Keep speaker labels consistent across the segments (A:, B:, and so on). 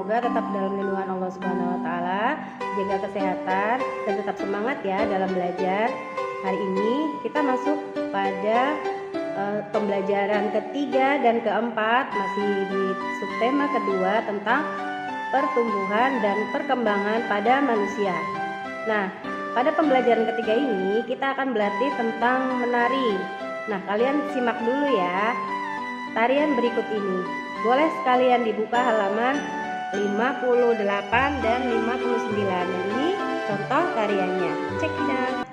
A: semoga tetap dalam lindungan Allah Subhanahu wa taala, jaga kesehatan dan tetap semangat ya dalam belajar. Hari ini kita masuk pada pembelajaran ketiga dan keempat, masih di subtema kedua tentang pertumbuhan dan perkembangan pada manusia. Nah, pada pembelajaran ketiga ini kita akan berlatih tentang menari. Nah, kalian simak dulu ya tarian berikut ini. Boleh sekalian dibuka halaman 58 dan 59. Dan ini contoh tariannya. Check it out.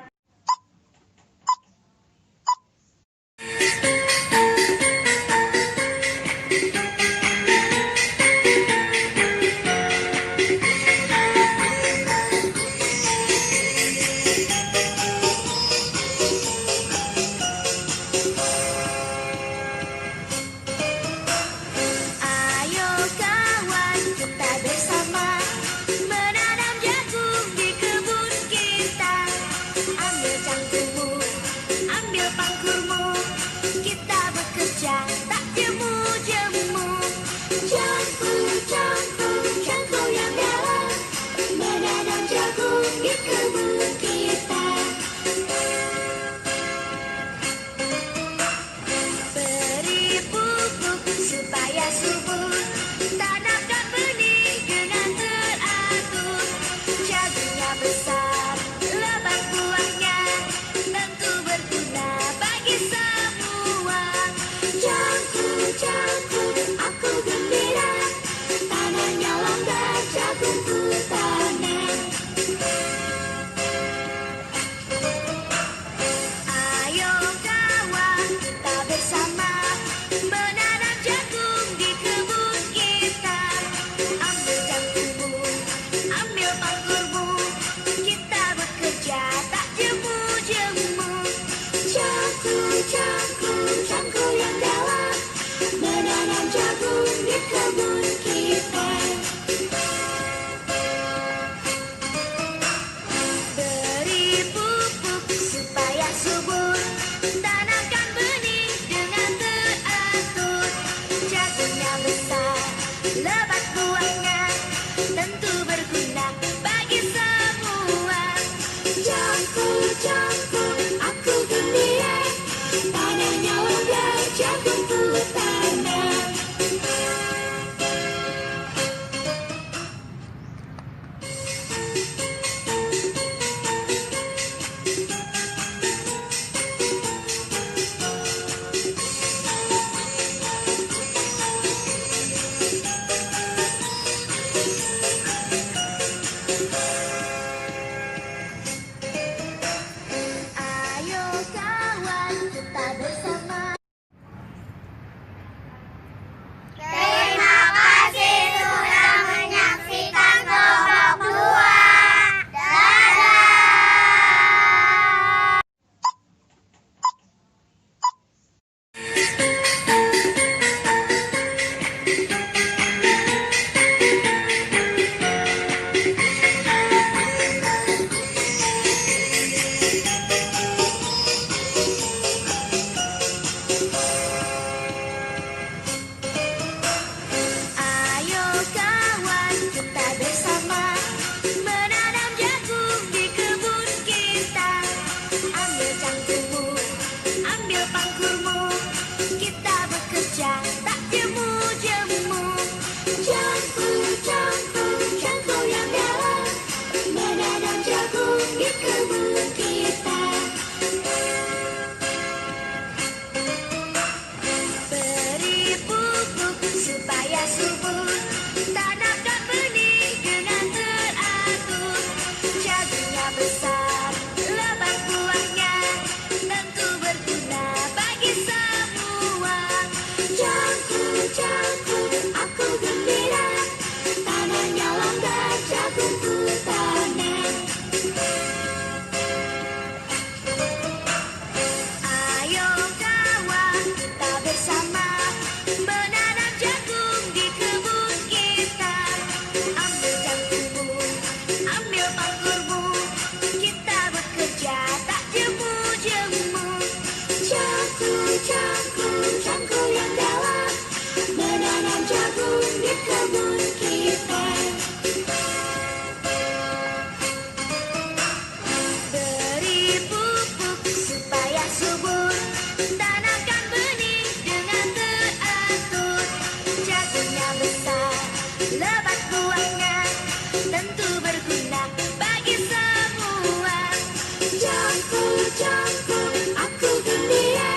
B: campur, aku gembira.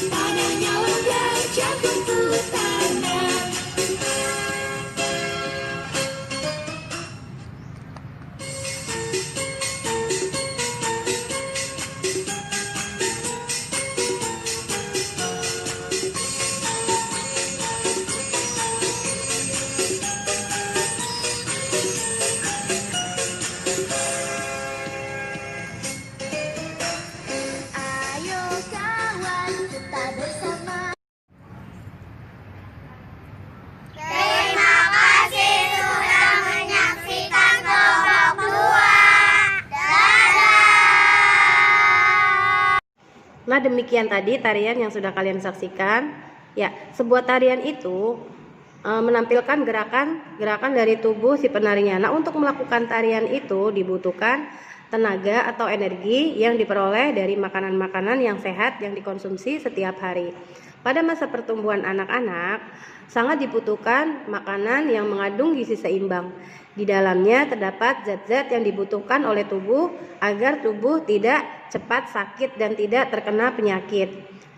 B: Padanya udah jagung ku tanam. Ayo kawan, kita bersama. Terima kasih sudah menyaksikan kelompok 2. Dadah.
A: Nah, demikian tadi tarian yang sudah kalian saksikan. Ya, sebuah tarian itu menampilkan gerakan dari tubuh si penarinya. Nah, untuk melakukan tarian itu dibutuhkan tenaga atau energi yang diperoleh dari makanan-makanan yang sehat yang dikonsumsi setiap hari. Pada masa pertumbuhan anak-anak, sangat dibutuhkan makanan yang mengandung gizi seimbang. Di dalamnya terdapat zat-zat yang dibutuhkan oleh tubuh agar tubuh tidak cepat sakit dan tidak terkena penyakit.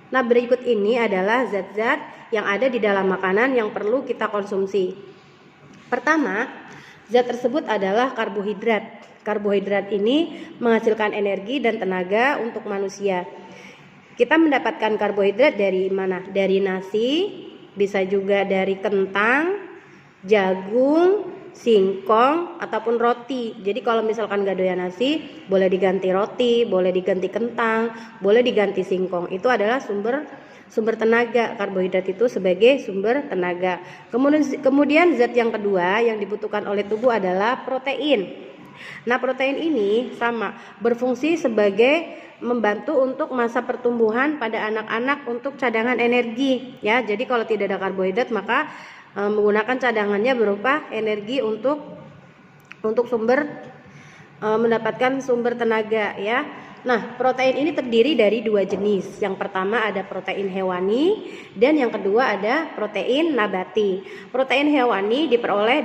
A: Nah, berikut ini adalah zat-zat yang ada di dalam makanan yang perlu kita konsumsi. Pertama, zat tersebut adalah karbohidrat. Karbohidrat ini menghasilkan energi dan tenaga untuk manusia. Kita mendapatkan karbohidrat dari mana? Dari nasi, bisa juga dari kentang, jagung, singkong, ataupun roti. Jadi kalau misalkan gak doyan nasi, boleh diganti roti, boleh diganti kentang, boleh diganti singkong. Itu adalah sumber tenaga. Karbohidrat itu sebagai sumber tenaga. Kemudian zat yang kedua yang dibutuhkan oleh tubuh adalah protein. Nah, protein ini sama berfungsi sebagai membantu untuk masa pertumbuhan pada anak-anak untuk cadangan energi ya. Jadi kalau tidak ada karbohidrat maka menggunakan cadangannya berupa energi untuk mendapatkan sumber tenaga ya. Nah, protein ini terdiri dari dua jenis. Yang pertama ada protein hewani dan yang kedua ada protein nabati. Protein hewani diperoleh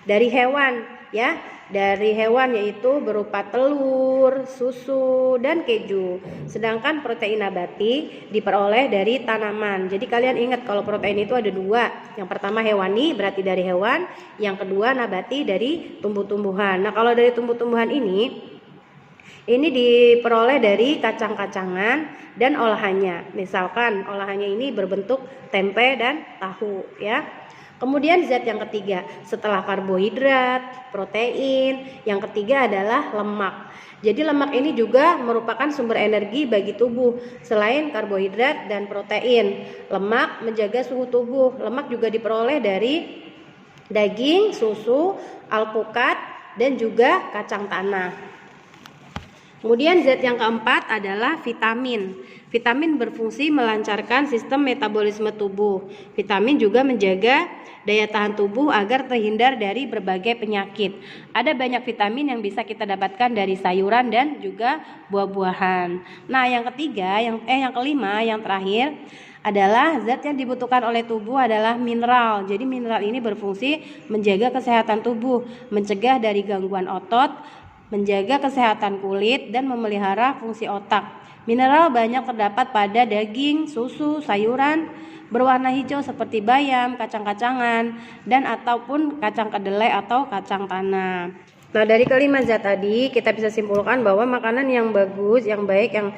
A: dari hewan ya. Dari hewan yaitu berupa telur, susu, dan keju. Sedangkan protein nabati diperoleh dari tanaman. Jadi kalian ingat kalau protein itu ada dua. Yang pertama hewani berarti dari hewan, yang kedua nabati dari tumbuh-tumbuhan. Nah, kalau dari tumbuh-tumbuhan ini diperoleh dari kacang-kacangan dan olahannya. Misalkan olahannya ini berbentuk tempe dan tahu ya. Kemudian zat yang ketiga, setelah karbohidrat, protein, yang ketiga adalah lemak. Jadi lemak ini juga merupakan sumber energi bagi tubuh. Selain karbohidrat dan protein, lemak menjaga suhu tubuh. Lemak juga diperoleh dari daging, susu, alpukat, dan juga kacang tanah. Kemudian zat yang keempat adalah vitamin. Vitamin berfungsi melancarkan sistem metabolisme tubuh. Vitamin juga menjaga daya tahan tubuh agar terhindar dari berbagai penyakit. Ada banyak vitamin yang bisa kita dapatkan dari sayuran dan juga buah-buahan. Nah, yang kelima, yang terakhir adalah zat yang dibutuhkan oleh tubuh adalah mineral. Jadi mineral ini berfungsi menjaga kesehatan tubuh, mencegah dari gangguan otot, menjaga kesehatan kulit, dan memelihara fungsi otak. Mineral banyak terdapat pada daging, susu, sayuran berwarna hijau seperti bayam, kacang-kacangan, dan ataupun kacang kedelai atau kacang tanah. Nah, dari kelima zat tadi kita bisa simpulkan bahwa makanan yang bagus, yang baik, yang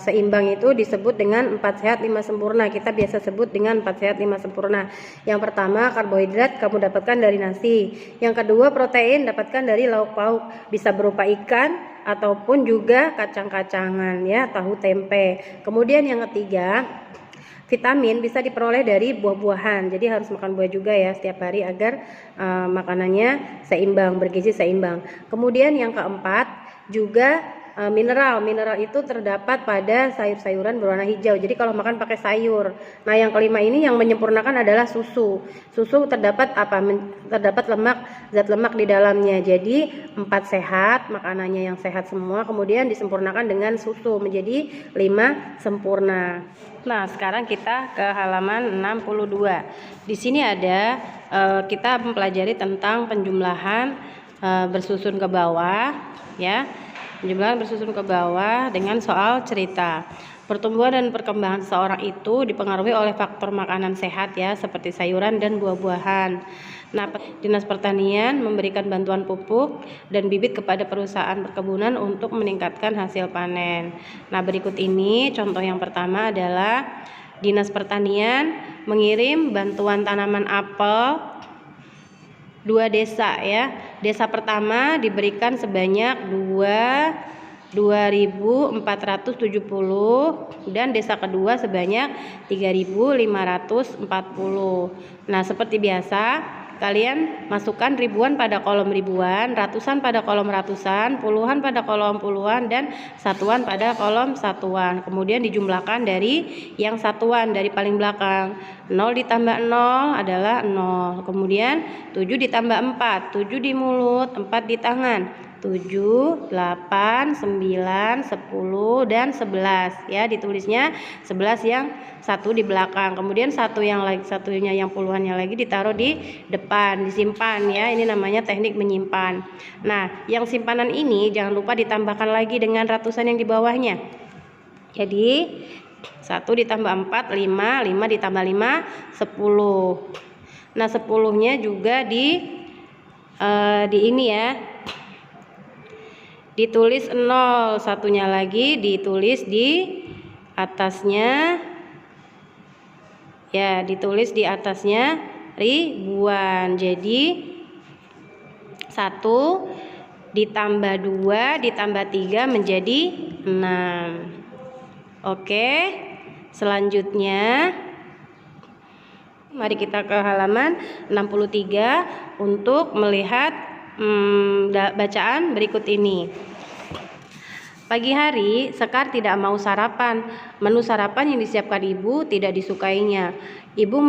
A: seimbang itu disebut dengan 4 sehat 5 sempurna. Kita biasa sebut dengan 4 sehat 5 sempurna. Yang pertama, karbohidrat kamu dapatkan dari nasi. Yang kedua, protein dapatkan dari lauk pauk, bisa berupa ikan ataupun juga kacang-kacangan ya, tahu, tempe. Kemudian yang ketiga, vitamin bisa diperoleh dari buah-buahan. Jadi harus makan buah juga ya setiap hari agar makanannya seimbang, bergizi seimbang. Kemudian yang keempat juga mineral itu terdapat pada sayur-sayuran berwarna hijau. Jadi kalau makan pakai sayur. Nah, yang kelima ini yang menyempurnakan adalah susu. Susu terdapat terdapat zat lemak di dalamnya. Jadi 4 sehat, makanannya yang sehat semua, kemudian disempurnakan dengan susu menjadi 5 sempurna. Nah, sekarang kita ke halaman 62. Di sini ada kita mempelajari tentang penjumlahan bersusun ke bawah ya. Penjumlahan bersusun ke bawah dengan soal cerita. Pertumbuhan dan perkembangan seseorang itu dipengaruhi oleh faktor makanan sehat ya, seperti sayuran dan buah-buahan. Nah, Dinas Pertanian memberikan bantuan pupuk dan bibit kepada perusahaan perkebunan untuk meningkatkan hasil panen. Nah, berikut ini contoh yang pertama adalah Dinas Pertanian mengirim bantuan tanaman apel 2 desa ya. Desa pertama diberikan sebanyak 2.470 dan desa kedua sebanyak 3.540. Nah, seperti biasa, kalian masukkan ribuan pada kolom ribuan, ratusan pada kolom ratusan, puluhan pada kolom puluhan, dan satuan pada kolom satuan. Kemudian dijumlahkan dari yang satuan dari paling belakang. 0 ditambah 0 adalah 0. Kemudian 7 ditambah 4, 7 di mulut, 4 di tangan. 7, 8, 9, 10, dan 11 ya, ditulisnya 11 yang satu di belakang, kemudian satunya yang puluhannya lagi ditaruh di depan, disimpan ya, ini namanya teknik menyimpan. Nah, yang simpanan ini jangan lupa ditambahkan lagi dengan ratusan yang di bawahnya. Jadi 1 ditambah 4, 5, 5 ditambah 5, 10. Nah, 10-nya juga di ini ya, ditulis 0, satunya lagi ditulis di atasnya ya, ditulis di atasnya ribuan. Jadi 1 ditambah 2 ditambah 3 menjadi 6. Oke, selanjutnya mari kita ke halaman 63 untuk melihat bacaan berikut ini. Pagi hari, Sekar tidak mau sarapan. Menu sarapan yang disiapkan ibu tidak disukainya. Ibu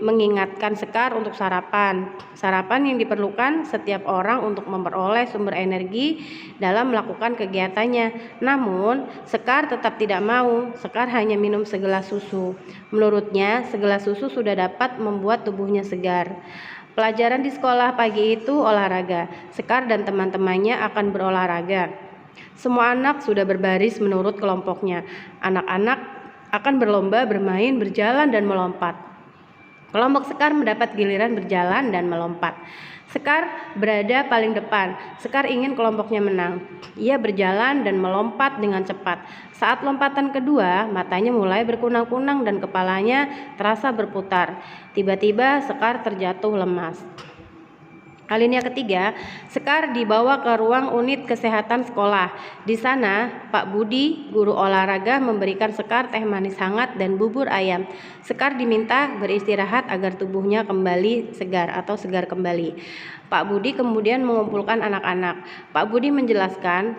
A: mengingatkan Sekar untuk sarapan. Sarapan yang diperlukan setiap orang untuk memperoleh sumber energi dalam melakukan kegiatannya. Namun, Sekar tetap tidak mau. Sekar hanya minum segelas susu. Menurutnya, segelas susu sudah dapat membuat tubuhnya segar. Pelajaran di sekolah pagi itu olahraga. Sekar dan teman-temannya akan berolahraga. Semua anak sudah berbaris menurut kelompoknya. Anak-anak akan berlomba bermain, berjalan, dan melompat. Kelompok Sekar mendapat giliran berjalan dan melompat. Sekar berada paling depan. Sekar ingin kelompoknya menang. Ia berjalan dan melompat dengan cepat. Saat lompatan kedua, matanya mulai berkunang-kunang dan kepalanya terasa berputar. Tiba-tiba Sekar terjatuh lemas. Alinea ketiga, Sekar dibawa ke ruang unit kesehatan sekolah. Di sana, Pak Budi, guru olahraga, memberikan Sekar teh manis hangat dan bubur ayam. Sekar diminta beristirahat agar tubuhnya kembali segar atau segar kembali. Pak Budi kemudian mengumpulkan anak-anak. Pak Budi menjelaskan,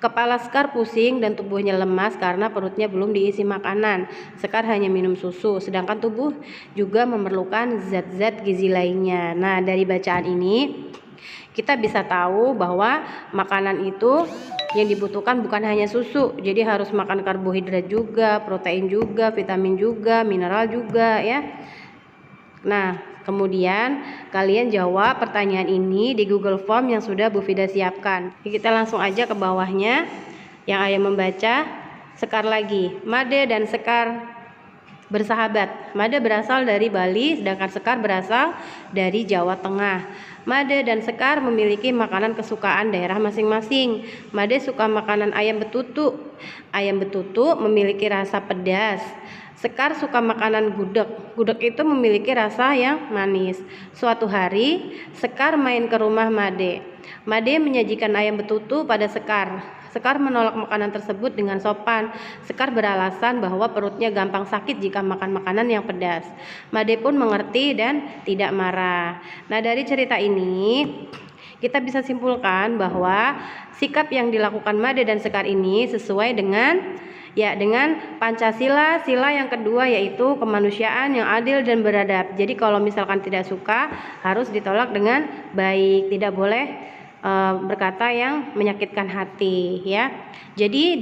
A: kepala Sekar pusing dan tubuhnya lemas karena perutnya belum diisi makanan. Sekar hanya minum susu, sedangkan tubuh juga memerlukan zat-zat gizi lainnya. Nah, dari bacaan ini kita bisa tahu bahwa makanan itu yang dibutuhkan bukan hanya susu. Jadi harus makan karbohidrat juga, protein juga, vitamin juga, mineral juga ya. Nah, kemudian kalian jawab pertanyaan ini di Google Form yang sudah Bu Fida siapkan. Kita langsung aja ke bawahnya. Yang ayah membaca, Sekar lagi. Made dan Sekar bersahabat. Made berasal dari Bali, sedangkan Sekar berasal dari Jawa Tengah. Made dan Sekar memiliki makanan kesukaan daerah masing-masing. Made suka makanan ayam betutu. Ayam betutu memiliki rasa pedas. Sekar suka makanan gudeg. Gudeg itu memiliki rasa yang manis. Suatu hari, Sekar main ke rumah Made. Made menyajikan ayam betutu pada Sekar. Sekar menolak makanan tersebut dengan sopan. Sekar beralasan bahwa perutnya gampang sakit jika makan makanan yang pedas. Made pun mengerti dan tidak marah. Nah, dari cerita ini kita bisa simpulkan bahwa sikap yang dilakukan Made dan Sekar ini sesuai dengan Pancasila. Sila yang kedua yaitu kemanusiaan yang adil dan beradab. Jadi kalau misalkan tidak suka harus ditolak dengan baik, tidak boleh berkata yang menyakitkan hati ya. Jadi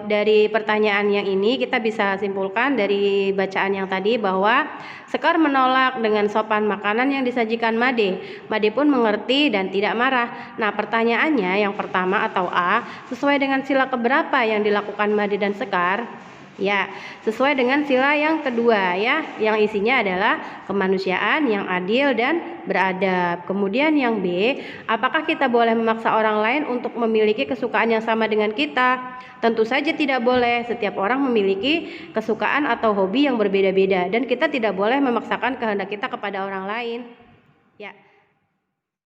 A: dari pertanyaan yang ini kita bisa simpulkan dari bacaan yang tadi bahwa Sekar menolak dengan sopan makanan yang disajikan Made. Made pun mengerti dan tidak marah. Nah, pertanyaannya yang pertama atau A, sesuai dengan sila keberapa yang dilakukan Made dan Sekar? Ya, sesuai dengan sila yang kedua ya, yang isinya adalah kemanusiaan yang adil dan beradab. Kemudian yang B, apakah kita boleh memaksa orang lain untuk memiliki kesukaan yang sama dengan kita? Tentu saja tidak boleh. Setiap orang memiliki kesukaan atau hobi yang berbeda-beda dan kita tidak boleh memaksakan kehendak kita kepada orang lain. Ya.